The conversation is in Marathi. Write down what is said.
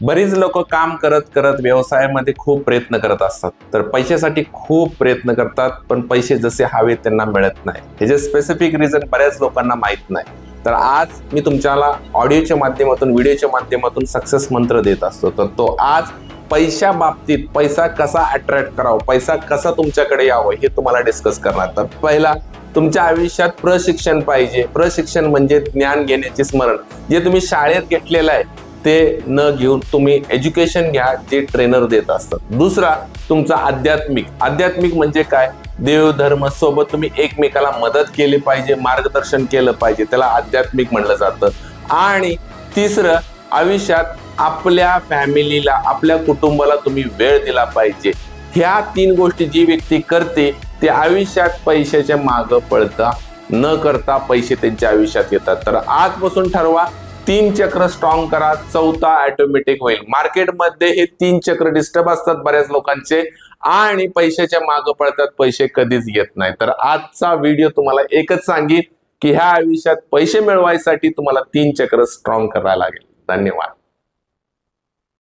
बरीच लोक काम करत करत व्यवसायामध्ये खूप प्रयत्न करत असतात, तर पैशासाठी खूप प्रयत्न करतात, पण पैसे जसे हवे त्यांना मिळत नाही. ह्याचे स्पेसिफिक रिझन बऱ्याच लोकांना माहित नाही. तर आज मी तुमच्याला ऑडिओच्या माध्यमातून, व्हिडिओच्या माध्यमातून सक्सेस मंत्र देत असतो. तर तो आज पैशा बाबतीत, पैसा कसा अट्रॅक्ट करावा, पैसा कसा तुमच्याकडे यावं हे तुम्हाला डिस्कस करणार. तर पहिला, तुमच्या आयुष्यात प्रशिक्षण पाहिजे. प्रशिक्षण म्हणजे ज्ञान घेण्याचे स्मरण. जे तुम्ही शाळेत घेतलेलं आहे ते न घेऊन तुम्ही एज्युकेशन घ्या, जे ट्रेनर देत असतात. दुसरा, तुमचा आध्यात्मिक म्हणजे काय? देव धर्म सोबत तुम्ही एकमेकाला मदत केली पाहिजे, मार्गदर्शन केलं पाहिजे, त्याला आध्यात्मिक म्हणलं जातं. आणि तिसरं, आयुष्यात आपल्या फॅमिलीला, आपल्या कुटुंबाला तुम्ही वेळ दिला पाहिजे. ह्या 3 गोष्टी जी व्यक्ती करते ते आयुष्यात पैशाच्या मागं पळता न करता पैसे त्यांच्या आयुष्यात येतात. तर आजपासून ठरवा, 3 चक्र स्ट्रॉंग करा, 4था ऑटोमॅटिक होईल. मार्केटमध्ये हे 3 चक्र डिस्टर्ब असतात बऱ्याच लोकांचे आणि पैशाच्या मागं पळतात, पैसे कधीच येत नाही. तर आजचा व्हिडिओ तुम्हाला एकच सांगेल की ह्या आयुष्यात पैसे मिळवायसाठी तुम्हाला 3 चक्र स्ट्रॉंग करायला लागेल. धन्यवाद.